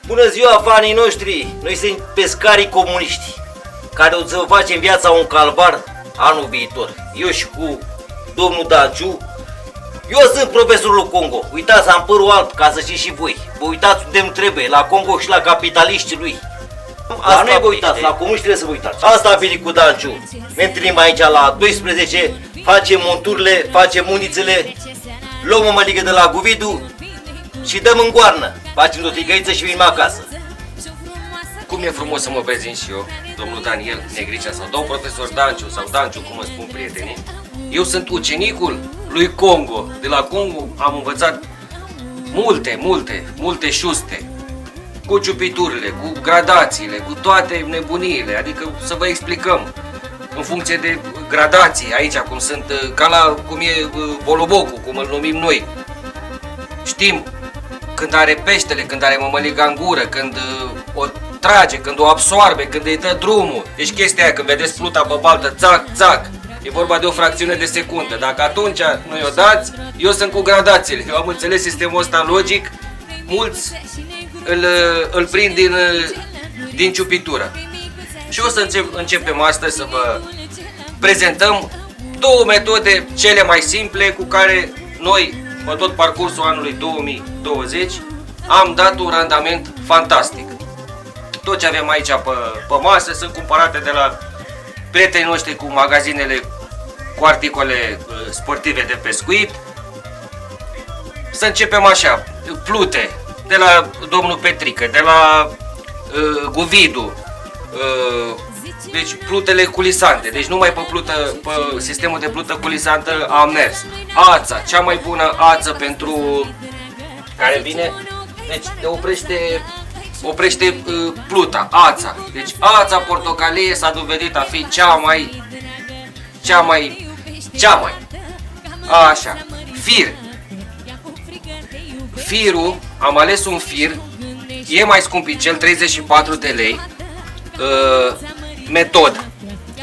Bună ziua, fanii noștri! Noi suntem pescarii comuniști, care o să facem viața un calvar anul viitor. Eu și cu domnul Danciu. Eu sunt profesorul Congo. Uitați, am părul alb, ca să știți și voi. Vă uitați unde îmi trebuie, la Congo și la capitaliștii lui. Asta nu vă uitați, la comuniști trebuie să vă uitați. Asta a venit cu Danciu. Ne întâlnim aici la 12, facem monturile, facem munițele, luăm o măligă de la Guvidu și dăm în goarnă. Facem o ticăiță și venim acasă. Cum e frumos să mă prezint și eu, domnul Daniel Negricea sau domnul profesor Danciu sau Danciu, cum îmi spun prietenii. Eu sunt ucenicul lui Congo. De la Congo am învățat multe șuste. Cu ciupiturile, cu gradațiile, cu toate nebuniile. Adică să vă explicăm în funcție de gradații aici, cum sunt, cum e bolobocul, cum îl numim noi. Știm când are peștele, când are mămăliga în gură, când o trage, când o absoarbe, când îi dă drumul. Deci chestia aia, când vedeți pluta pe baltă, țac, țac, e vorba de o fracțiune de secundă. Dacă atunci nu i-o dați, eu sunt cu gradațiile. Eu am înțeles sistemul ăsta logic, mulți îl prind din ciupitură. Și o să începem astăzi să vă prezentăm două metode cele mai simple cu care noi, pe tot parcursul anului 2020, am dat un randament fantastic. Tot ce avem aici pe masă sunt cumpărate de la prietenii noștri cu magazinele cu articole sportive de pescuit. Să începem așa, plute de la domnul Petrică, de la Guvidu, deci plutele culisante, deci numai pe sistemul de plută culisantă am mers. Ața, cea mai bună ață pentru care vine, deci te oprește pluta, ața. Deci ața portocalie s-a dovedit a fi cea mai, așa, firul, am ales un fir, e mai scumpicel, 34 de lei, metod,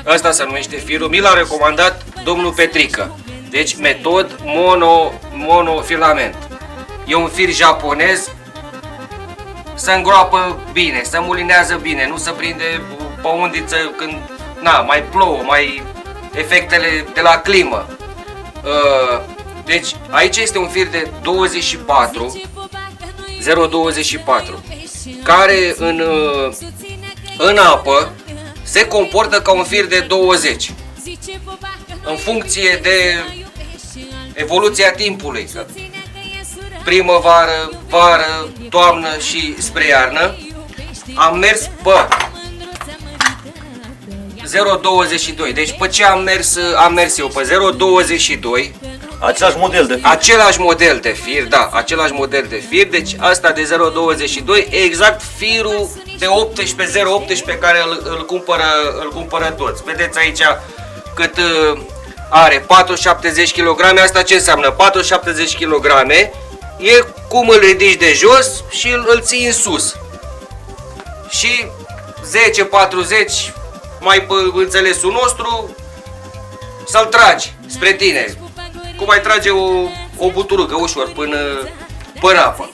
ăsta se numește firul, mi l-a recomandat domnul Petrică, deci metod monofilament, e un fir japonez, se îngroapă bine, se mulinează bine, nu se prinde pe undiță când mai plouă, mai efectele de la climă. Deci aici este un fir de 0,24, care în apă se comportă ca un fir de 20, în funcție de evoluția timpului. Primăvară, vară, toamnă și spre iarnă am mers pe 0,22. Deci pe ce am mers eu? Pe 0,22. Același model de fir. Același model de fir, da, același model de fir. Deci asta de 0,22 e exact firul de 0,18 pe care îl cumpără toți. Vedeți aici cât are, 470 kg. Asta ce înseamnă? 470 kg e cum îl ridici de jos și îl ții în sus. Și 10-40, mai pe înțelesul nostru, să-l tragi spre tine. Cum ai trage o buturugă ușor până apă.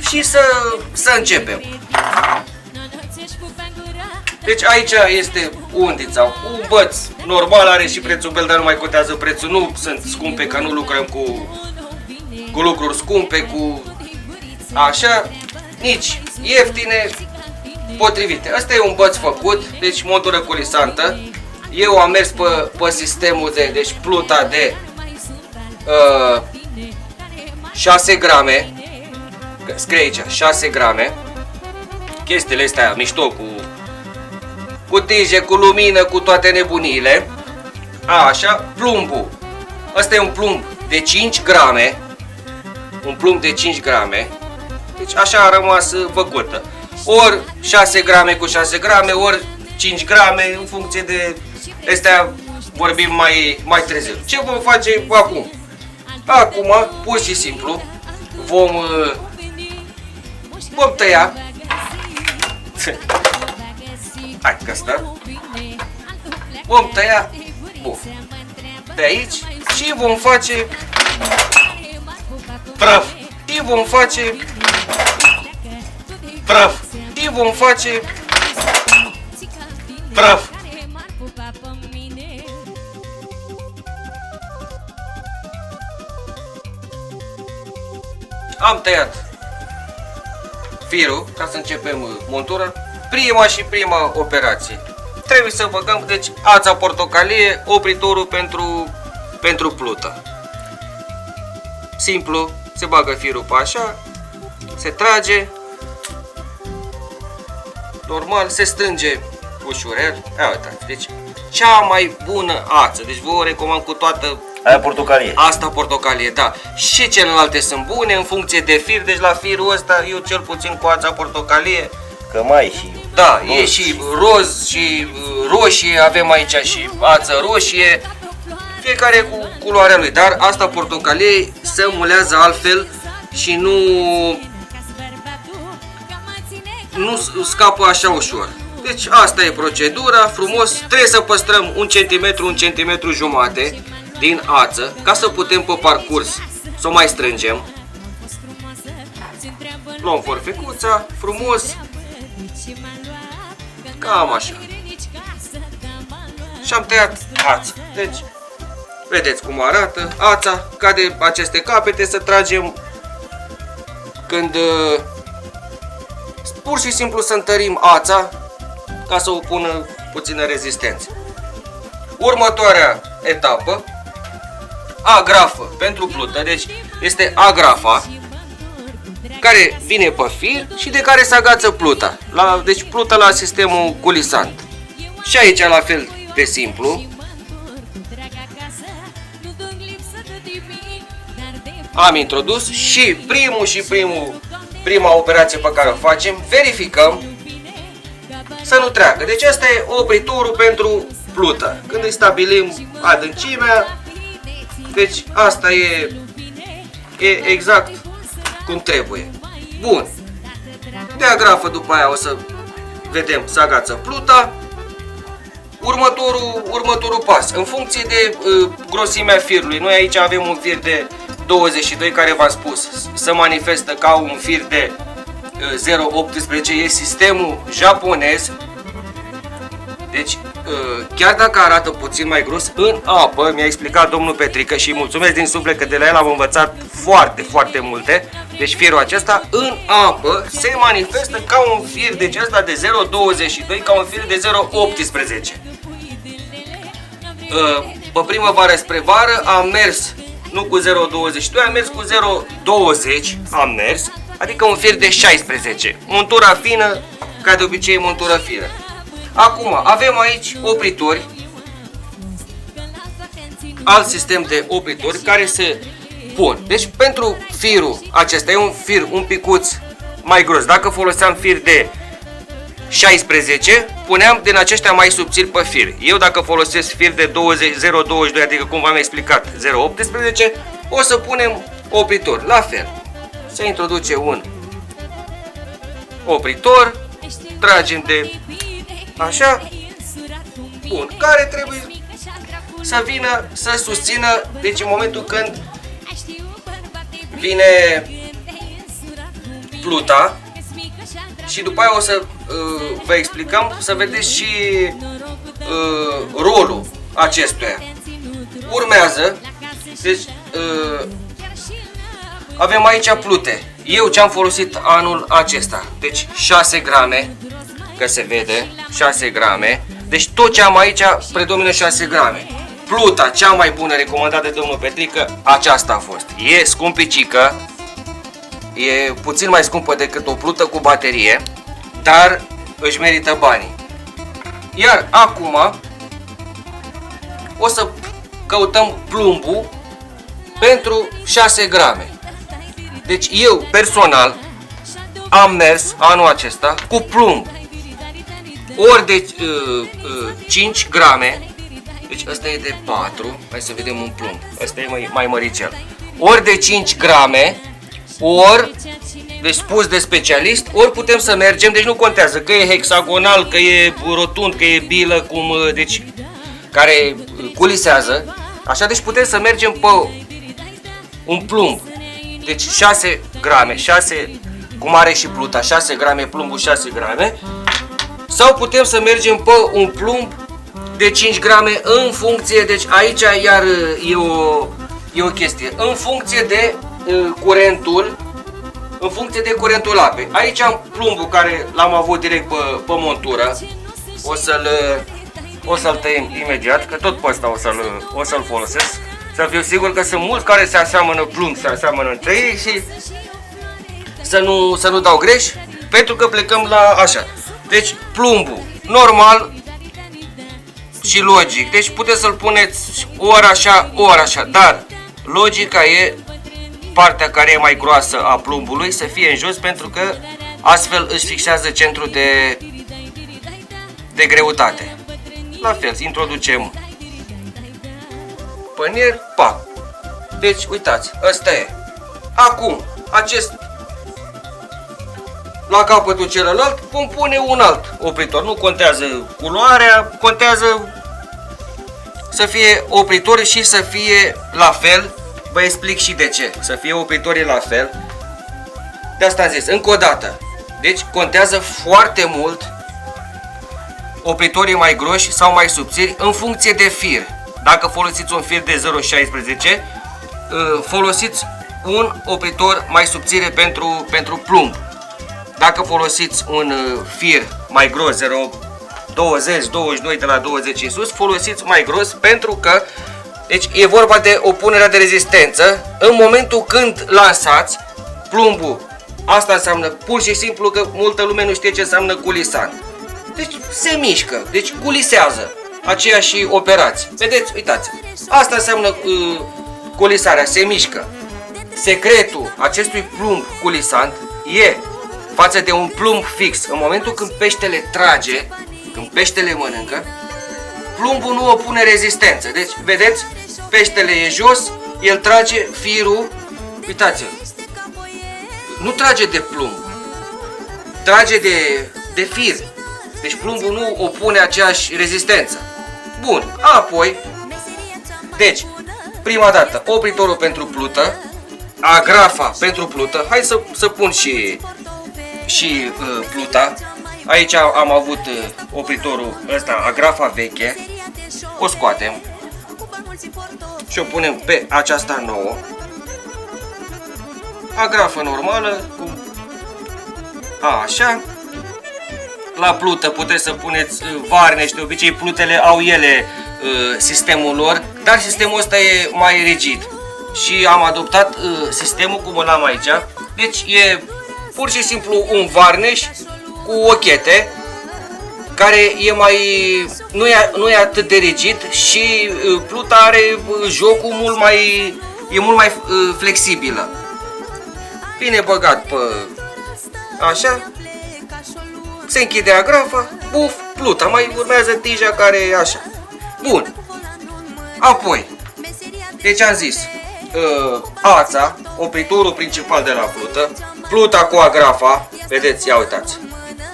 Și să începem. Deci aici este undița, un băț normal, are și prețul bel, dar nu mai contează prețul, nu sunt scumpe, că nu lucrăm cu lucruri scumpe, așa, nici ieftine, potrivite. Asta e un băț făcut, deci montură culisantă. Eu am mers pe sistemul deci pluta de 6 grame, scrie aici 6 grame, chestiile astea mișto cu tije, cu lumină, cu toate nebuniile. Așa, plumbul. Asta e un plumb de 5 grame, un plumb de 5 grame, deci așa a rămas făcută. Ori 6 grame cu 6 grame, ori 5 grame, în funcție de astea vorbim mai târziu. Ce vom face acum? Acum, pur și simplu, vom tăia. Hai că asta. Vom tăia de aici și vom face praf. Și vom face prăf. Și vom face prăf. Am tăiat firul ca să începem montura. Prima operație. Trebuie să băgăm, deci, ața portocalie, opritorul pentru plută. Simplu, se bagă firul pe așa, se trage, normal, se strânge ușurel. Ia uitați, deci cea mai bună ață, deci vă o recomand cu toată Aia portocalie. asta portocalie, da. Și celelalte sunt bune în funcție de fir, deci la firul ăsta eu cel puțin cu ața portocalie. Că mai e și Da, roz. e și roz și roșie, avem aici și ață roșie, fiecare cu culoarea lui, dar asta portocalie se mulează altfel și nu scapă așa ușor. Deci asta e procedura, frumos, trebuie să păstrăm 1 cm, 1 cm jumate din ață, ca să putem pe parcurs să o mai strângem. Luăm forfecuța, frumos, cam așa. Și am tăiat ața. Deci, vedeți cum arată ața, cade aceste capete, să tragem când pur și simplu să întărim ața ca să o pună puțină rezistență. Următoarea etapă, agrafă pentru plută, deci este agrafa care vine pe fir și de care se agață pluta. Deci pluta la sistemul culisant. Și aici la fel de simplu. Am introdus și prima operație pe care o facem, verificăm să nu treacă. Deci asta e opritorul pentru plută. Când îi stabilim adâncimea, deci asta e exact cum trebuie. Bun. De agrafă după aia o să vedem să agață pluta. Următorul pas, în funcție de grosimea firului. Noi aici avem un fir de 22 care v-am spus, se manifestă ca un fir de 0,18, e sistemul japonez. Deci, chiar dacă arată puțin mai gros, în apă, mi-a explicat domnul Petrică și mulțumesc din suflet că de la el am învățat foarte, foarte multe. Deci firul acesta în apă se manifestă ca un fir, deci ăsta de 0,22, ca un fir de 0,18. Pe primăvară spre vară am mers nu cu 0,22, am mers cu 0,20, am mers, adică un fir de 16. Montura fină, ca de obicei montură fină. Acum, avem aici opritori, alt sistem de opritori care se pun. Deci pentru firul acesta e un fir un picuț mai gros. Dacă foloseam fir de 16, puneam din aceștia mai subțiri pe fir. Eu dacă folosesc fir de 0,22, adică cum v-am explicat, 0,18, o să punem opritor. La fel, se introduce un opritor, tragem de așa, bun, care trebuie să vină, să susțină, deci în momentul când vine pluta și după aia o să vă explicăm, să vedeți și rolul acestuia. Urmează, deci avem aici plute. Eu ce am folosit anul acesta, deci 6 grame, că se vede, 6 grame, deci tot ce am aici predomină 6 grame. Pluta cea mai bună recomandată de domnul Petrică, aceasta a fost. E scumpicică, e puțin mai scumpă decât o plută cu baterie, dar își merită banii. Iar acum o să căutăm plumbul pentru 6 grame. Deci eu personal am mers anul acesta cu plumb ori de 5 grame, deci ăsta e de 4, hai să vedem un plumb, ăsta e mai măricel, ori de 5 grame, ori, deci spus de specialist, ori putem să mergem, deci nu contează că e hexagonal, că e rotund, că e bilă, cum, deci, care culisează, așa, deci putem să mergem pe un plumb, deci 6 grame, 6 cum are și pluta, 6 grame, plumbul 6 grame, sau putem să mergem pe un plumb de 5 grame în funcție, deci aici iar e o chestie, în funcție de curentul apei. Aici am plumbul care l-am avut direct pe montură, o să-l tăiem imediat, că tot pe ăsta o să-l folosesc, să fiu sigur că sunt mulți care se aseamănă plumb, se aseamănă între ei și să nu dau greș, pentru că plecăm la așa. Deci plumbul normal și logic, deci puteți să-l puneți ori așa, dar logica e partea care e mai groasă a plumbului să fie în jos, pentru că astfel își fixează centrul de greutate. La fel, introducem pănier, pac. Deci, uitați, ăsta e. Acum, la capătul celălalt vom pune un alt opritor. Nu contează culoarea, contează să fie opritori și să fie la fel. Vă explic și de ce. Să fie opritorii la fel. De asta am zis, încă o dată. Deci contează foarte mult opritorii mai groși sau mai subțiri în funcție de fir. Dacă folosiți un fir de 0,16, folosiți un opritor mai subțire pentru plumb. Dacă folosiți un fir mai gros, 0,20, 22, de la 20 în sus, folosiți mai gros, pentru că deci e vorba de o punere de rezistență în momentul când lansați plumbul. Asta înseamnă pur și simplu că multă lume nu știe ce înseamnă culisant. Deci se mișcă, deci culisează aceeași operație. Vedeți, uitați, asta înseamnă culisarea, se mișcă. Secretul acestui plumb culisant e față de un plumb fix. În momentul când peștele trage, când peștele mănâncă, plumbul nu opune rezistență. Deci, vedeți, peștele e jos, el trage firul, uitați-l, nu trage de plumb, trage de fir. Deci plumbul nu opune aceeași rezistență. Bun, apoi, deci, prima dată, opritorul pentru plută, agrafa pentru plută. Hai să pun și pluta. Aici am avut opritorul ăsta, agrafa veche. O scoatem și o punem pe aceasta nouă. Agrafă normală, așa. La plută puteți să puneți varneș, de obicei plutele au ele sistemul lor, dar sistemul ăsta e mai rigid. Și am adoptat sistemul cum îl am aici. Deci e pur și simplu un varneș cu ochete, care e nu e atât de rigid și pluta are jocul mult mai flexibilă. Bine băgat pe așa, se închide agrafa, buf, pluta, mai urmează tija care e așa. Bun. Apoi, deci am zis, ața, opritorul principal de la plută, pluta cu agrafa, vedeți, ia uitați,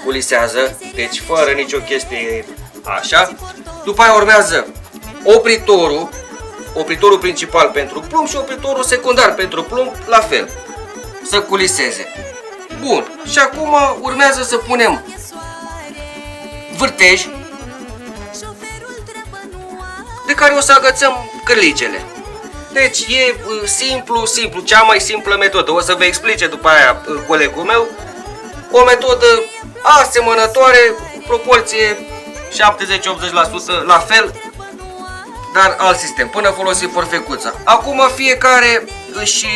culisează, deci fără nicio chestie așa. După aia urmează opritorul principal pentru plumb și opritorul secundar pentru plumb, la fel, să culiseze. Bun, și acum urmează să punem vârtej de care o să agățăm cârligele. Deci e simplu, cea mai simplă metodă. O să vă explice după aia colegul meu o metodă asemănătoare, proporție 70-80% la fel, dar alt sistem, până folosi forfecuța. Acum fiecare își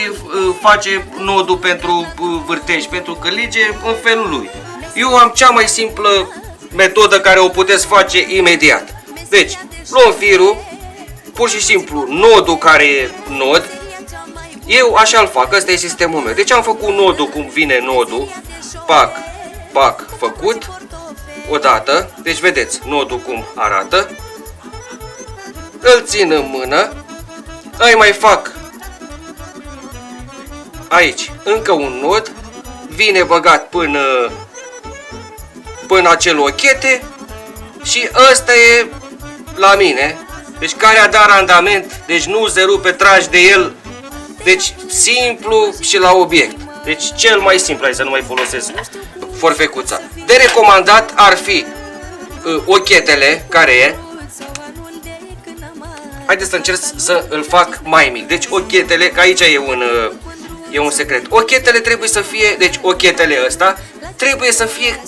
face nodul pentru vârtej, pentru cârlige în felul lui. Eu am cea mai simplă metodă care o puteți face imediat. Deci, luăm firul, pur și simplu nodul care e nod, eu așa îl fac, ăsta e sistemul meu. Deci am făcut nodul cum vine nodul, pac, pac, făcut, odată, deci vedeți nodul cum arată, îl țin în mână, îi mai fac aici încă un nod, vine băgat până acel ochete și ăsta e la mine, deci care a dat randament, deci nu se rupe, tragi de el, deci simplu și la obiect. Deci cel mai simplu, hai să nu mai folosesc forfecuța. De recomandat ar fi ochetele, care e. Haideți să încerc să îl fac mai mic. Deci ochetele, că aici e un secret. Ochetele trebuie să fie, deci ochetele ăsta trebuie să fie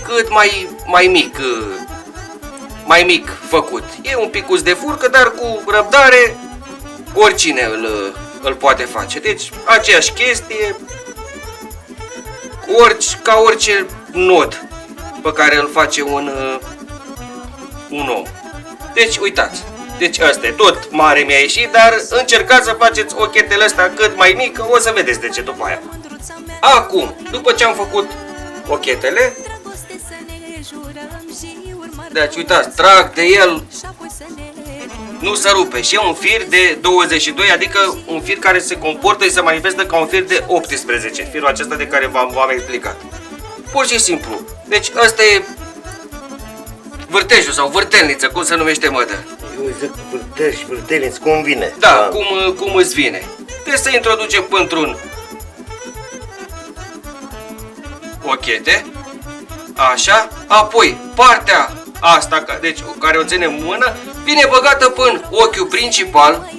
cât mai mic făcut. E un picuț de furcă, dar cu răbdare oricine îl poate face. Deci aceeași chestie ca orice nod pe care îl face un om. Deci uitați. Deci ăsta e tot mare mi-a ieșit, dar încercați să faceți ochetele ăsta cât mai mic, o să vedeți de ce după aia. Acum, după ce am făcut ochetele, deci uitați, trag de el, nu se rupe, și e un fir de 22, adică un fir care se comportă și se manifestă ca un fir de 18, firul acesta de care v-am explicat. Pur și simplu. Deci ăsta e vârtejul sau vârtelniță, cum se numește, mădă? Eu zic vârtej și vârtelniță, cum vine. Da, cum îți vine. Trebuie să introducem într-un ochete, așa, apoi partea asta, deci care o ținem în mână, vine băgată până ochiul principal.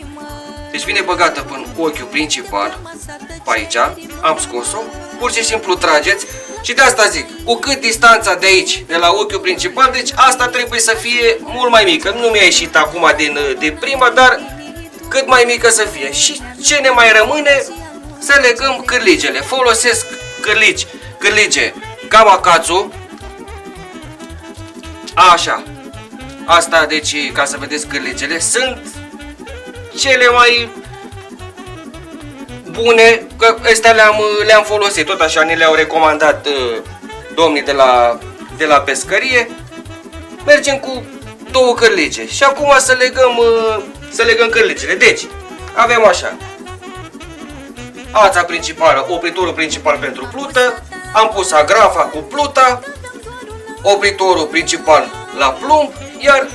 Deci vine băgată până ochiul principal, pe aici, am scos-o, pur și simplu trageți. Și de asta zic, cu cât distanța de aici, de la ochiul principal, deci asta trebuie să fie mult mai mică. Nu mi-a ieșit acum din prima, dar cât mai mică să fie. Și ce ne mai rămâne? Să legăm cârligele. Folosesc cârlige Gamakatsu. Așa. Asta, deci, ca să vedeți cârligele, sunt cele mai bune, că astea le-am folosit, tot așa ne le-au recomandat domnii de la pescărie. Mergem cu 2 cârlige și acum să legăm cârligele. Deci, avem așa, ața principală, opritorul principal pentru plută, am pus agrafa cu pluta, opritorul principal la plumb, iar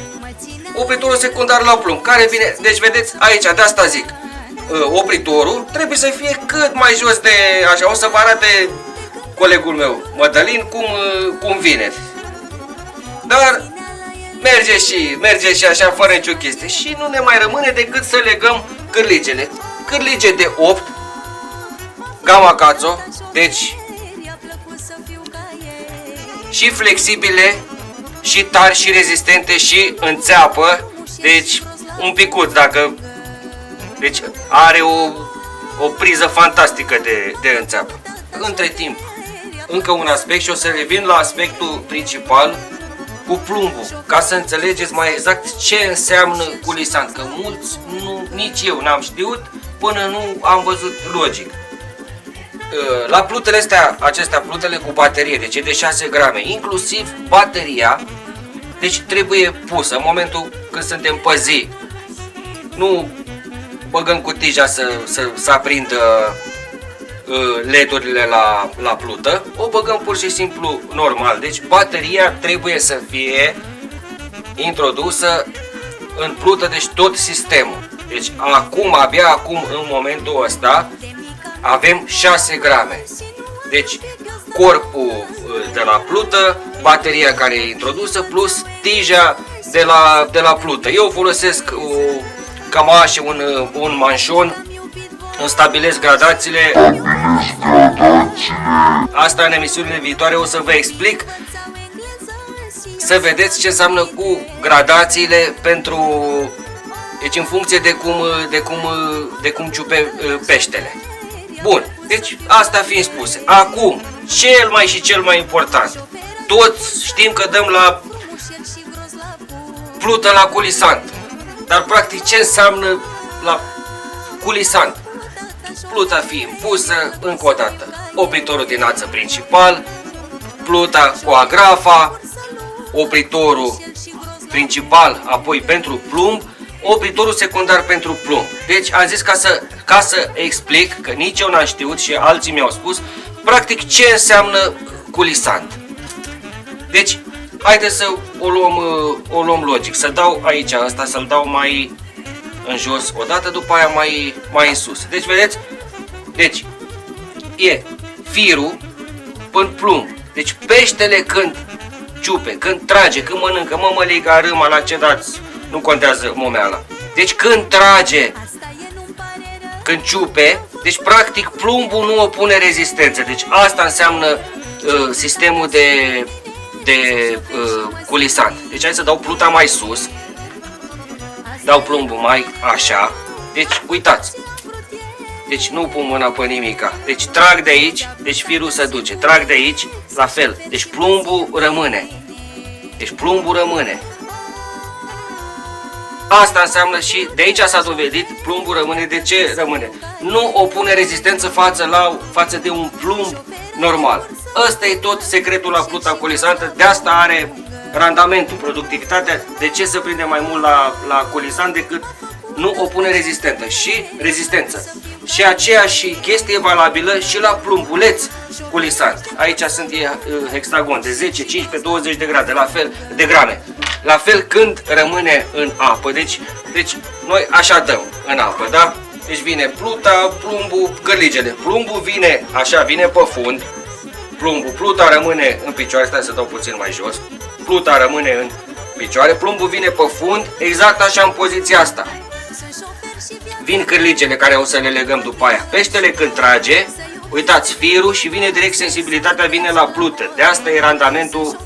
opritorul secundar la plumb, care vine, deci vedeți aici, de asta zic, opritorul trebuie să fie cât mai jos de așa, o să vă arate colegul meu, Mădălin, cum vine. Dar merge și așa fără nicio chestie. Și nu ne mai rămâne decât să legăm cârligele. Cârlige de 8 Gamakatsu, deci și flexibile, și tari, și rezistente, și înțeapă. Deci un picuț, dacă... Deci are o priză fantastică de înțeapă. Între timp, încă un aspect și o să revin la aspectul principal cu plumbul, ca să înțelegeți mai exact ce înseamnă culisant, că mulți, nici eu n-am știut până nu am văzut logic. La plutele acestea plutele cu baterie, deci e de 6 grame, inclusiv bateria, deci trebuie pusă în momentul când suntem pe zi. Nu băgăm cu tija să aprindă LED-urile la plută, o băgăm pur și simplu normal. Deci bateria trebuie să fie introdusă în plută, deci tot sistemul. Deci abia acum, în momentul ăsta, avem 6 grame. Deci corpul de la plută, bateria care e introdusă, plus tija de la plută. Eu folosesc cam așa un manșon, îmi stabilesc gradațiile. Asta în emisiunile viitoare o să vă explic, să vedeți ce înseamnă cu gradațiile pentru, deci în funcție de cum ciupe peștele. Bun, deci asta fiind spuse. Acum, cel mai important. Toți știm că dăm la plută la culisant. Dar practic ce înseamnă la culisant? Pluta fiind pusă, încă o dată, opritorul din ață principal, pluta cu agrafa, opritorul principal apoi pentru plumb, opritorul secundar pentru plumb. Deci am zis ca să explic, că nici eu n-am știut și alții mi-au spus, practic ce înseamnă culisant. Deci, haideți să o luăm logic, să dau aici asta, să-l dau mai în jos odată, după aia mai în sus. Deci, vedeți, Deci, e firul în plumb. Deci peștele când ciupe, când trage, când mănâncă, mămăliga, râma, la ce dați, nu contează momeala. Deci când trage, când ciupe, deci practic plumbul nu opune rezistență. Deci asta înseamnă sistemul de culisant. Deci hai să dau pluta mai sus, dau plumbul mai așa. Deci uitați. Deci nu pun mâna pe nimica. Deci trag de aici, deci firul se duce. Trag de aici, la fel. Deci plumbul rămâne. Deci plumbul rămâne. Asta înseamnă și de aici s-a dovedit, plumbul rămâne. De ce rămâne? Nu opune rezistență față de un plumb normal. Ăsta e tot secretul la pluta colisantă. De asta are randamentul, productivitatea. De ce se prinde mai mult la colisant decât nu opune rezistență. Și aceeași chestie e valabilă și la plumbuleț colisant. Aici sunt hexagon de 10, 15, 20 de grade, la fel, de grame. La fel când rămâne în apă. Deci noi așa dăm în apă, da? Deci vine pluta, plumbul, cărligele. Plumbul vine așa, vine pe fund. Pluta rămâne în picioare, stai să dau puțin mai jos. Pluta rămâne în picioare, plumbul vine pe fund, exact așa în poziția asta. Vin cârligele care o să le legăm după aia. Peștele când trage, uitați, firul și vine direct, sensibilitatea vine la plută. De asta e randamentul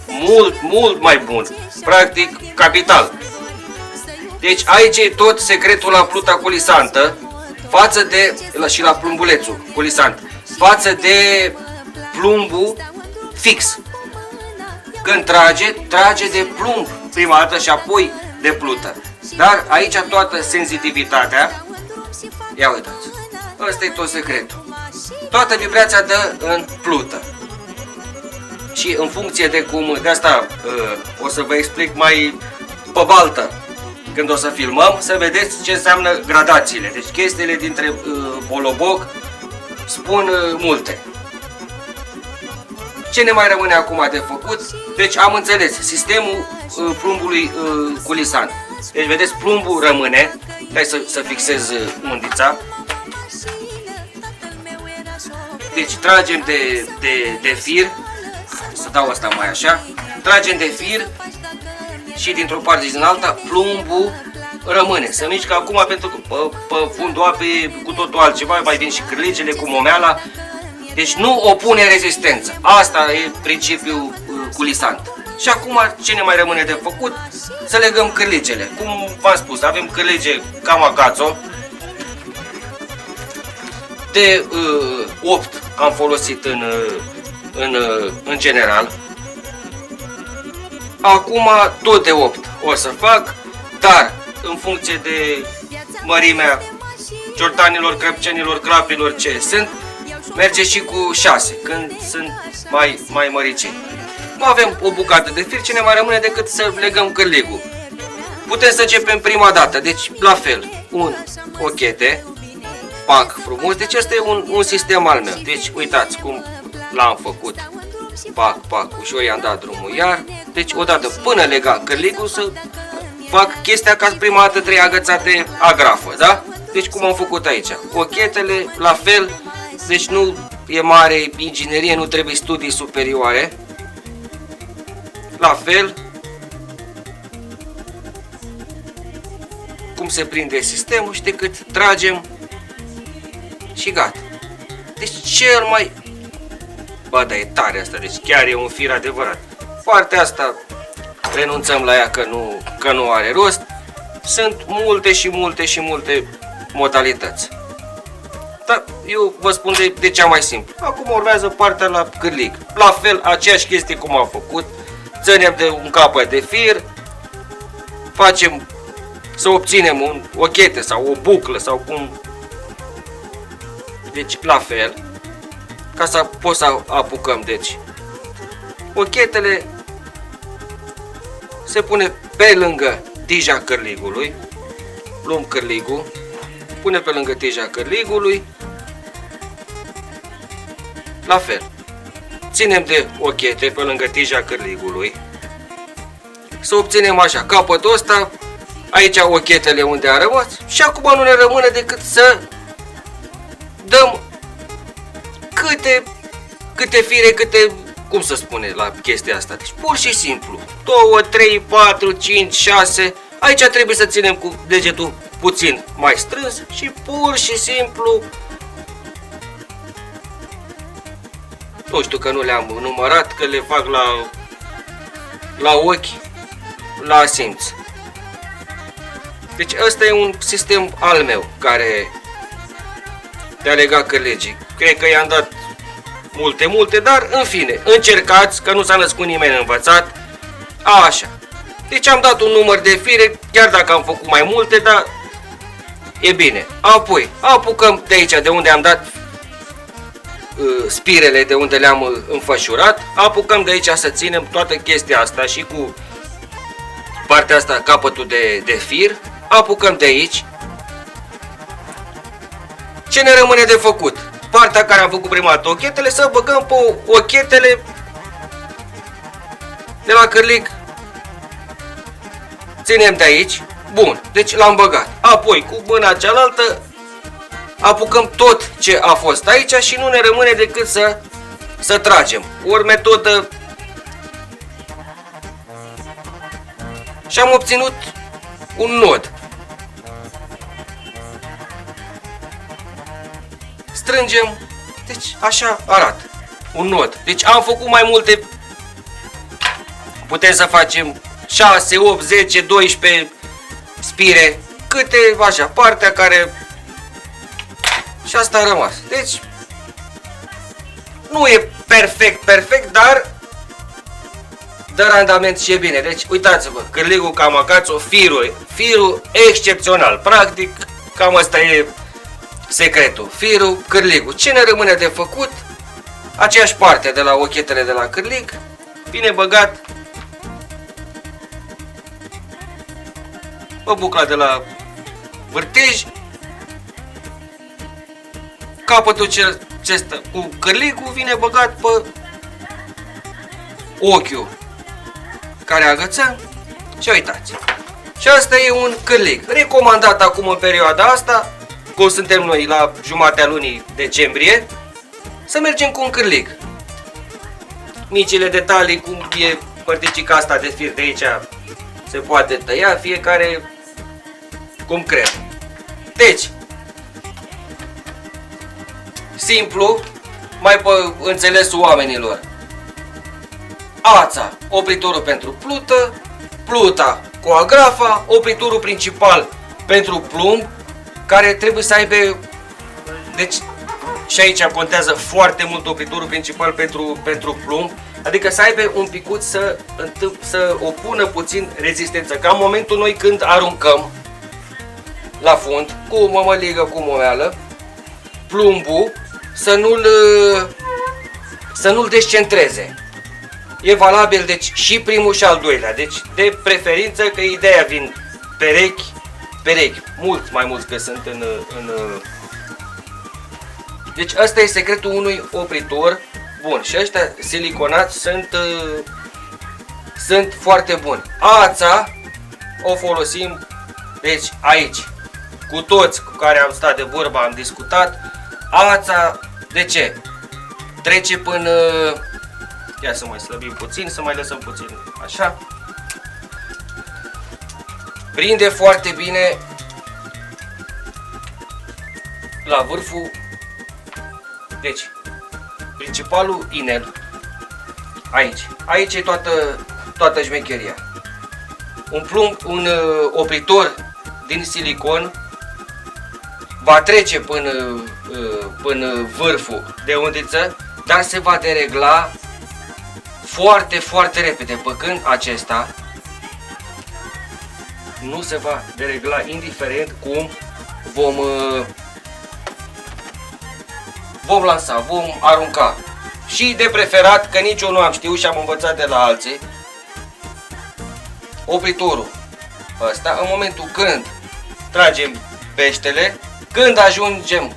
mult mai bun. Practic, capital. Deci aici e tot secretul la pluta colisantă și la plumbulețul colisant. Față de plumbul fix. Când trage de plumb prima dată și apoi de plută. Dar aici toată sensitivitatea, ia uitați, ăsta e tot secretul. Toată vibrația dă în plută. Și în funcție de cum, de asta o să vă explic mai pe baltă când o să filmăm, să vedeți ce înseamnă gradațiile. Deci chestiile dintre boloboc spun multe. Ce ne mai rămâne acum de făcut? Deci am înțeles, sistemul plumbului culisant. Deci vedeți, plumbul rămâne. Hai să fixez undița. Deci tragem de fir. Să dau asta mai așa. Tragem de fir și dintr-o parte și din alta plumbul rămâne. Să mișcă acum pentru că pe fundul apei cu totul altceva. Mai vin și cârligele cu momeala. Deci nu opune rezistență. Asta e principiul culisant. Și acum ce ne mai rămâne de făcut? Să legăm cârligele. Cum v-am spus, avem cârlige Kamakazo. De 8 am folosit în general. Acum tot de 8 o să fac, dar în funcție de mărimea ciortanilor, crăpcenilor, clapilor ce sunt, merge și cu 6 când sunt mai măricei. Nu avem o bucată de fir, ce ne mai rămâne decât să legăm cârligul. Putem să începem prima dată, deci la fel, un ochete, pac frumos, deci ăsta e un sistem al meu. Deci uitați cum l-am făcut, pac, ușor i-am dat drumul iar. Deci odată până lega cârligul să fac chestia ca prima dată 3 agățate agrafă, da? Deci cum am făcut aici, ochetele la fel, deci nu e mare inginerie, nu trebuie studii superioare. La fel, cum se prinde sistemul și decât tragem și gata. Deci cel mai... Bă, dar e tare asta, deci chiar e un fir adevărat. Partea asta renunțăm la ea că nu are rost. Sunt multe modalități. Dar eu vă spun de cea mai simplă. Acum urmează partea la cârlig. La fel, aceeași chestie cum am făcut. Ținem de un capăt de fir, facem să obținem un ochete sau o buclă sau cum. Deci la fel, ca să pot să apucăm. Deci ochetele se pune pe lângă tija cârligului, luăm cârligul, pune pe lângă tija cârligului, la fel. Ținem de ochete pe lângă tija cârligului, să obținem așa capătul ăsta, aici ochetele unde a rămas și acum nu ne rămâne decât să dăm câte fire, cum să spune la chestia asta? Deci pur și simplu, 2, 3, 4, 5, 6, aici trebuie să ținem cu degetul puțin mai strâns și pur și simplu, nu știu că nu le-am numărat, că le fac la ochi, la simț. Deci ăsta e un sistem al meu care de a lega călegii. Cred că i-am dat multe, dar în fine, încercați, că nu s-a născut nimeni învățat. Așa. Deci am dat un număr de fire, chiar dacă am făcut mai multe, dar e bine. Apoi, apucăm de aici, de unde am dat spirele, de unde le-am înfășurat, apucăm de aici să ținem toată chestia asta și cu partea asta, capătul de fir, apucăm de aici. Ce ne rămâne de făcut? Partea care am făcut prima dată ochetele, să băgăm pe ochetele de la cârlig. Ținem de aici. Bun, deci l-am băgat. Apoi, cu mâna cealaltă, apucăm tot ce a fost aici și nu ne rămâne decât să tragem. O metodă. Și am obținut un nod. Strângem, deci așa arată un nod. Deci am făcut mai multe, putem să facem 6, 8, 10, 12 spire, câte așa, partea care, și asta a rămas. Deci nu e perfect, dar dă randament și e bine. Deci uitați-vă, cârligul Kamakazo, firul excepțional, practic cam asta e secretul, firul, cârligul. Ce ne rămâne de făcut? Aceeași parte de la ochetele de la cârlig, bine băgat pe bucla de la vârtej, capătul acesta cu cârligul vine băgat pe ochiul care agățăm și uitați. Și asta e un cârlig recomandat acum în perioada asta, cum suntem noi la jumatea lunii decembrie, să mergem cu un cârlig. Micile detalii, cum e părticica asta de fir de aici, se poate tăia, fiecare cum crede. Deci, simplu, mai pe înțelesul oamenilor. Ața, opritorul pentru plută, pluta cu agrafa, opritorul principal pentru plumb, care trebuie să aibă, deci și aici contează foarte mult opritorul principal pentru plumb, adică să aibă un picuț să opună puțin rezistență, ca în momentul noi când aruncăm la fund cu mămăligă, cu momeală, plumbul să nu-l descentreze. E valabil deci și primul și al doilea, deci de preferință că ideea vin perechi, mult mai mulți că sunt în. Deci ăsta e secretul unui opritor bun și ăștia siliconați sunt foarte buni. Ața o folosim deci aici, cu toți cu care am stat de vorbă, am discutat. Ața, de ce? Trece până, ia să mai slăbim puțin, să mai lăsăm puțin așa. Prinde foarte bine la vârful, deci principalul inel, aici e toată șmecheria. Un opritor din silicon va trece până vârful de undiță, dar se va deregla foarte repede, pe când acesta nu se va deregla indiferent cum vom lansa, vom arunca. Și de preferat, că nici eu nu am știut și am învățat de la alții, opritorul ăsta, în momentul când tragem peștele, când ajungem,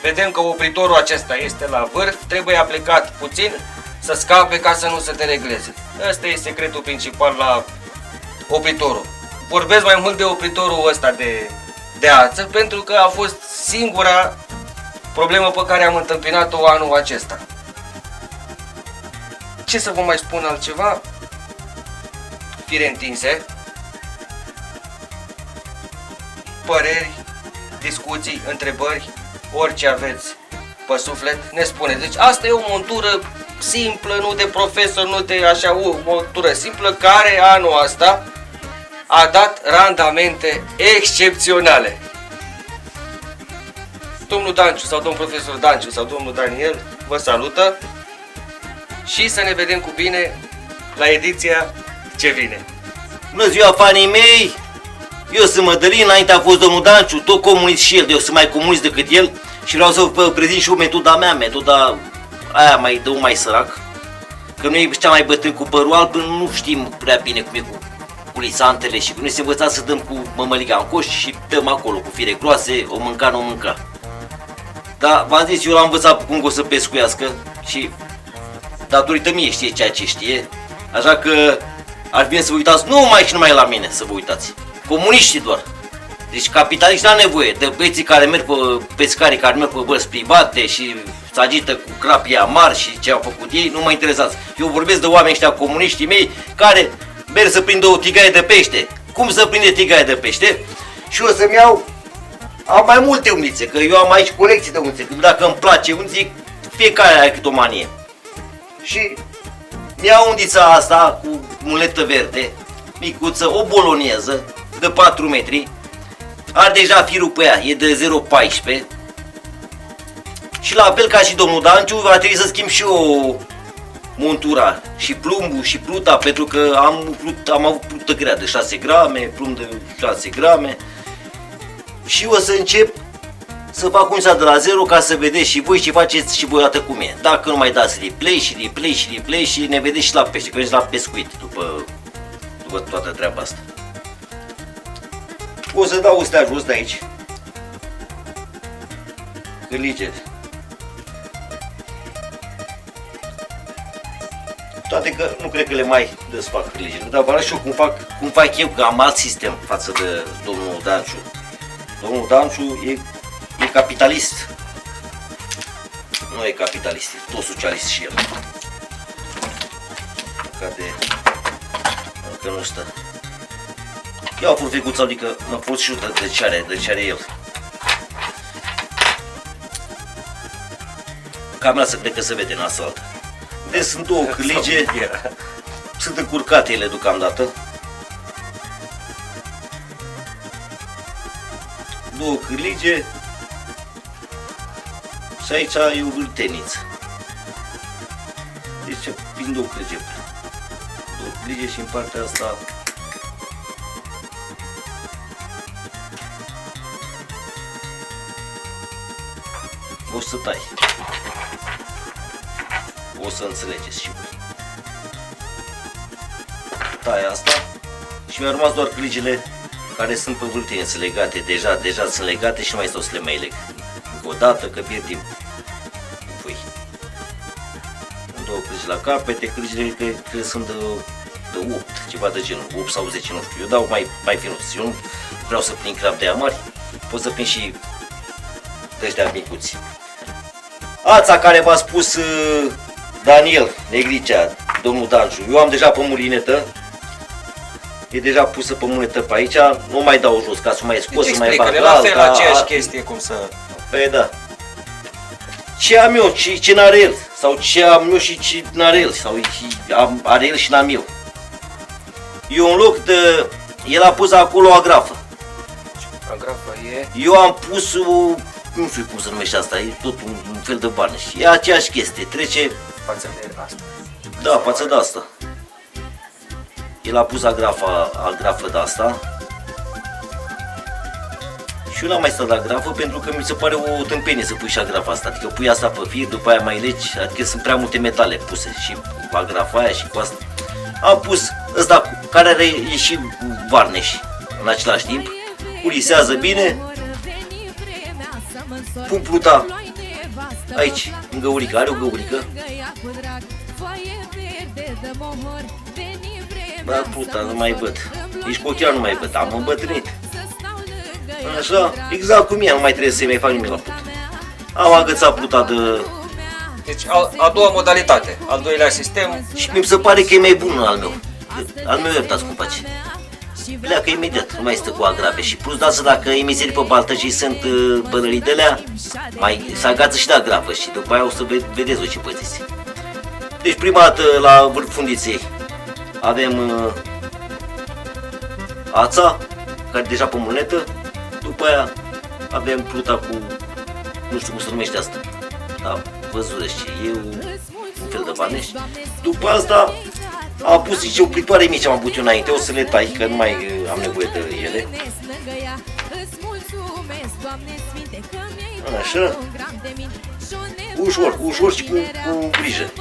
vedem că opritorul acesta este la vârf, trebuie aplicat puțin să scape ca să nu se deregleze. Ăsta e secretul principal la opritorul. Vorbesc mai mult de opritorul ăsta de ață pentru că a fost singura Problemă pe care am întâmpinat-o anul acesta. Ce să vă mai spun altceva? Fire întinse, păreri, discuții, întrebări, orice aveți pe suflet, ne spuneți. Deci asta e o montură simplă, nu de profesor, nu de așa, o montură simplă care anul ăsta a dat randamente excepționale. Domnul Danciu sau domnul profesor Danciu sau domnul Daniel vă salută și să ne vedem cu bine la ediția ce vine. Bună ziua, fanii mei! Eu sunt Mădălin, înainte a fost domnul Danciu, tot comunist și el, eu sunt mai comunist decât el și vreau să vă prezint și eu metoda mea, metoda aia mai de un mai sărac, că nu e cea mai bătrân cu părul alb, nu știm prea bine cum e cu lisantele și noi se învăța să dăm cu mămăliga în coș și dăm acolo cu fire groase, o mânca, nu o mânca. Dar v-am zis, eu l-am învățat cum o să pescuiască și datorită mie știe ceea ce știe, așa că ar veni să vă uitați numai și numai la mine, să vă uitați. Comuniștii doar. Deci capitaliști n-au nevoie de băieții care merg pe pescarii care merg pe bărți private și se agită cu crapia mari și ce au făcut ei, nu mă interesați. Eu vorbesc de oameni ăștia comuniștii mei care merg să prindă o tigaie de pește. Cum să prinde tigaie de pește? Și eu să-mi iau, am mai multe unițe, că eu am aici colecții de unițe. Dacă îmi place unițe, fiecare are câte o manie. Și mi-au undița asta cu muletă verde, micuță, o bolonieză de 4 metri. Are deja firul pe ea, e de 0,14. Și la fel ca și domnul Danciu, va trebui să schimb și eu montura și plumbul și pluta, pentru că am avut plută grea de 6 grame, plumb de 6 grame. Și o să încep să fac unița de la 0 ca să vedeți și voi și faceți și voi odată cu mine. Dacă nu mai dați replay și ne vedeți și la pește, că vedeți la pescuit după toată treaba asta. O să dau astea jos de aici. Hârlige. Toate că nu cred că le mai desfac hârligele, dar vă arăt și eu cum fac eu, că am alt sistem față de domnul Danciu. Domnul Danciu e capitalist. Nu e capitalist, e tot socialist și el. Că nu stă. Ia o furficuță, adică mă pot și de ce are el. Camera să cred că se vede în asfalt. Deci sunt două cârlige, sunt încurcate ele deocamdată. Două cârlige și aici e o vârteniță. Deci vin două cârlige. Două cârlige și în partea asta o să tai. O să înțelegeți și voi. Tai asta și mi-au rămas doar cârligele care sunt pe vârteniță legate, deja sunt legate și nu mai stau să le mai leg. Încă o dată că pierd timp. Voi. În două cârlige la capete, cârligele cred sunt de 8, ceva de genul, 8 sau 10, nu știu. Eu dau mai finuț. Eu nu vreau să prind crap de aia mari, pot să prind și de ăștia micuți. Ața care v-a spus Daniel Negricea, domnul Danciu, eu am deja pe mulinetă, e deja pusă pe mulinetă pe aici, nu mai dau jos ca să mai scos, deci să mai bag la fel aceeași chestie cum să... Păi da. Ce am eu, ce n-are el, sau ce am eu și ce n-are el, sau are el și n-am eu. Eu în loc de... El a pus acolo o agrafă. Agrafa e... Eu am pus o... Nu știu cum se numește asta, e tot un fel de barnă și e aceeași chestie, trece... Față de asta. Da, față de asta. El a pus agrafă de asta. Și eu n-am mai stat la agrafă pentru că mi se pare o tâmpenie să pui și agrafa asta. Adică pui asta pe fir, după aia mai legi, adică sunt prea multe metale puse și cu agrafa aia și cu asta. Am pus ăsta care are și varneș în același timp. Culisează bine. Pun pluta aici, în găurică, are o găurică. Da, pluta, nu mai văd. Nici cu ochiar nu mai văd, am îmbătrânit. Așa, exact cum e, nu mai trebuie să-i mai fac nimic la plută. Am agățat pluta de... Deci a doua modalitate, al doilea sistem. Și mi se pare că e mai bun al meu. Al meu iertați cum face. Pleacă imediat, nu mai stă cu agrave. Și plus dați dacă e mizerii pe baltă și sunt bălării de alea, mai se agață și de agravă și după aia o să vedeți voi ce pățiți. Deci prima dată la vârf fundiței avem ața, care e deja pe monetă. După aia avem pluta cu, nu știu cum se numește asta, da, văzură și eu, un fel de vanești. După asta am pus niște opritoare mici, am avut eu înainte, o să le tai, că nu mai am nevoie de ele. Așa. Ușor, ușor și cu grijă.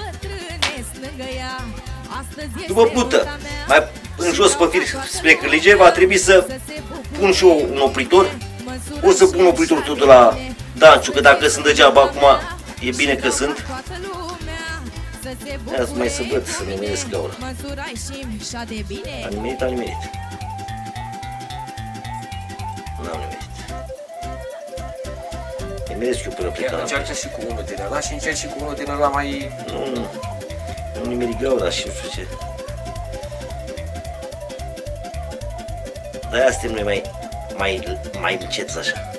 După plută, mai în jos pe fir spre cârlige, va trebui să pun și eu un opritor. O să pun opritorul tot de la Danciu, că dacă sunt degeaba acum, e bine că sunt. Ia să mai să văd, să nimeresc gaura. Am nimerit, am nimerit. N-am nimerit. Nimeresc eu până pleca. Încearcă și cu unul din ăla și încerc și cu unul din ăla mai... Nu, nu nimerit gaura și nu știu ce. De-aia suntem noi mai înceți așa.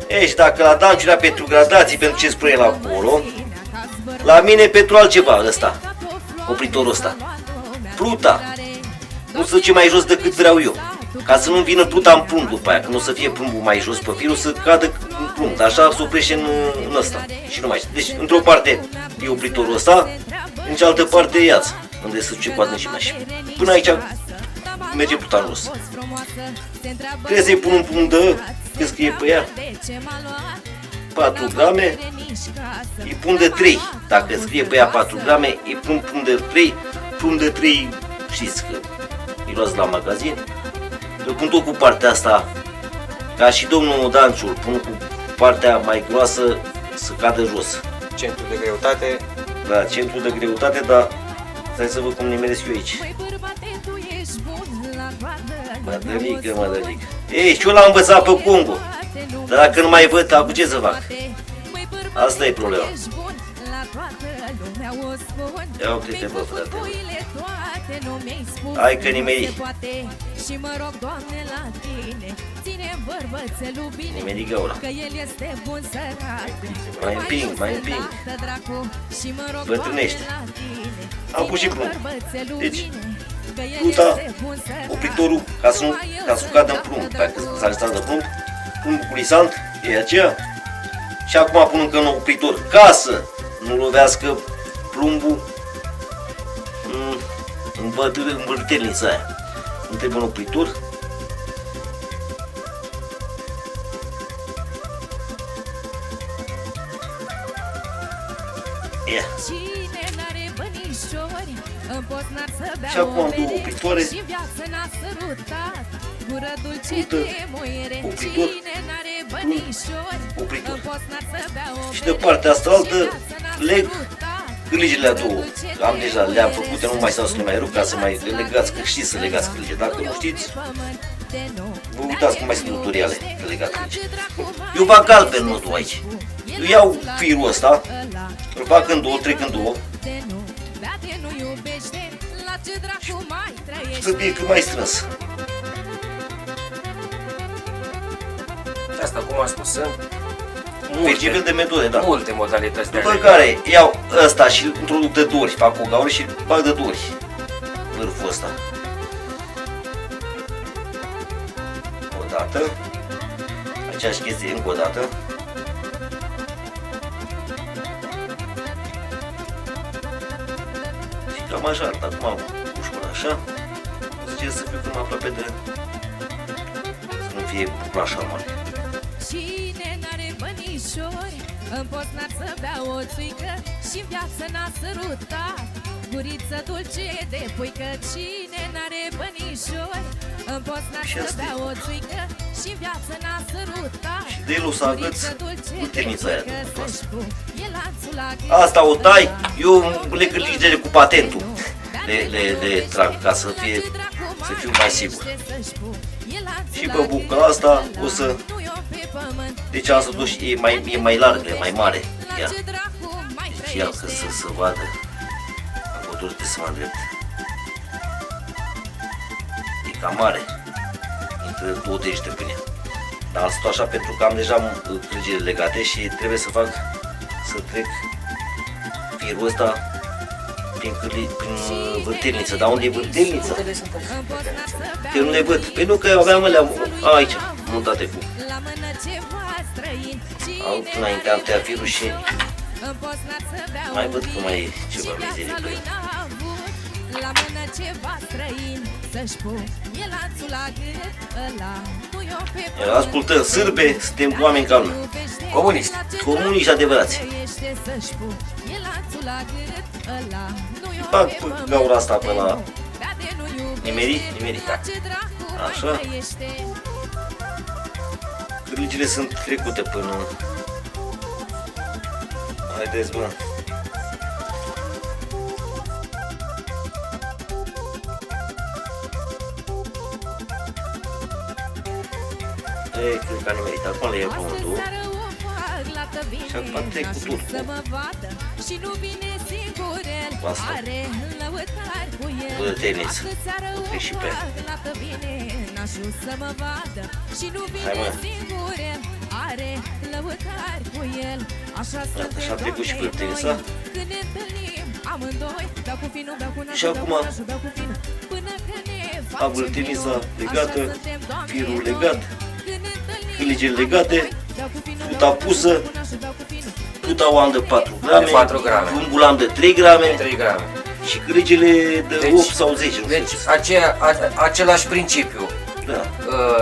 E, și dacă la Danciu era pentru gradații, pentru ce spune el acolo, la mine pentru altceva ăsta, opritorul ăsta. Pluta nu se duce mai jos decât vreau eu, ca să nu vină pluta în plumb după aia, când o să fie plumbul mai jos pe fir, o să cadă în plumb, dar așa se oprește în ăsta și nu mai. Deci într-o parte e opritorul ăsta, în cealaltă parte e iața, unde se duce cu adâncimea și până aici merge pluta în jos. Trebuie să-i pun un plumb de, cât scrie pe ea, 4 grame, îi pun de 3, dacă scrie pe ea 4 grame, îi pun plumb de 3, plumb de 3, știți că îi luați la magazin. Îl pun tot cu partea asta, ca și domnul Danciu, îl pun cu partea mai groasă să cadă jos. Centru de greutate. Da, centru de greutate, dar stai să văd cum nimeresc eu aici. Mădălică, mădălică. Ei, și eu l-am învățat pe Congo, dar dacă nu mai văd, acum ce să fac? Asta e problema. Ia uite-te, bă, frate. Hai că nimeri. Nimeri gaura. Mai împing, mai împing. Bătrânește. Am pus și plumb. Deci, pluta, opritorul, ca să nu cadă în plumb. Dacă s-a ajutat de plumb, plumbul culisant e aceea. Și acum pun încă un opritor, ca să nu lovească plumbul în bătrânița aia. Îmi trebuie un opritor. Ia. Și acum am două opritoare. Plută, opritor, opritor. Și de partea asta altă leg cârligele a două. Am deja, le-am făcute, nu mai stau să le mai rup ca să mai legați, că știți să legați cârlige. Dacă nu știți, vă uitați cum mai sunt tutoriale de legat cârlige. Eu fac altfel nodul aici. Eu iau firul ăsta, îl fac în două, trec în două. Și să fie cât mai strâns. Asta, cum am spus, sunt Fergibil de metode, da. multe modalități de a După lega. care iau ăsta și îl introduc de două ori, fac o gaură și îl bag de două ori. Vârful ăsta. O dată. Aceeași chestie încă o dată. Și cam așa, acum ușor așa. Zice să fiu cum aproape de... să nu fie bucla așa mare. Cine n-are bănișori, în post n-ar să bea o țuică și-n viață n-a sărutat guriță dulce de puică. Cine n-are bănișori, în post n-ar să bea o țuică și-n viață n-a sărutat. Și de el o să agăț puternița aia. Asta Asta o tai, eu le cârligele cu patentul. Le trag ca să fiu mai sigur. Și pe bucla asta o să Deci am să duci, e mai largă, e mai mare. Ia. Deci ia că să vadă. Am putut să mă îndrept. E cam mare. Intră 2 de până ea. Dar am stat așa pentru că am deja crângile legate și trebuie să trec firul ăsta prin vârtelniță. Dar unde e vârtelnița? Eu nu le văd. Păi nu, că aveam alea aici, montate cu. Au înainte am tăiat firul și mai văd că mai e ceva mizerie pe el. La mână ceva străin să-și pune lațul la gât, ăla nu i-o pe Ascultăm, sârbe, suntem oameni ca lumea. Comuniști. Comuniști adevărați. Fac gaura asta pe la nimerit, da. Așa. Crângile sunt trecute până... Haideți, bă. Ei, cred că a nimerit. Acum le iau pământul. Și acum trec cu turcul. Cu asta. Vârtelniță. O trec și pe ea. Hai, mă. Iată, și-a trecut și vârtelnița. Și acum a vârtelnița legată, firul legat, hâligele legate, pluta pusă, pluta o am de 4 grame, 4 grame. plumbul am de 3 grame, 3 grame. și crâgile de 8 sau 10. Deci același principiu. Da.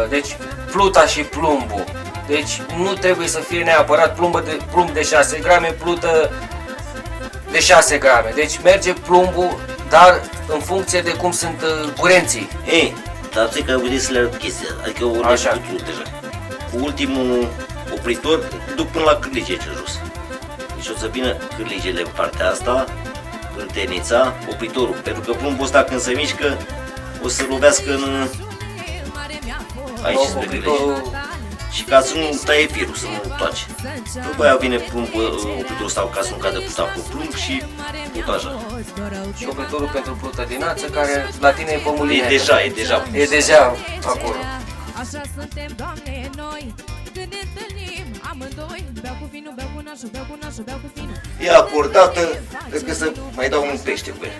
Deci pluta și plumbul. Deci nu trebuie să fie neapărat plumb de 6 grame, plută de 6 grame. Deci merge plumbul, dar în funcție de cum sunt curenții. Ei, dar zic că vedeți să le arăt chestia, adică o neputut deja. Cu ultimul opritor duc până la cârlige aici jos. Deci o să vină cârligele în partea asta, vârtelnița, opritorul, pentru că plumbul ăsta când se mișcă o să lovească în aici spre cârlige. Și ca să nu taie firul, să nu toace. După aia vine opritorul ăsta ca să nu cadă pluta cu plumb și plutaja. Și opritorul pentru plută din ață, care la tine e pe muline. E deja acolo. Așa suntem, Doamne, noi, când ne întâlnim amândoi, beau cu vinul, beau cu nașul, beau cu nașul, beau cu vinul. E acordată, cred că să mai dau un pește cu el.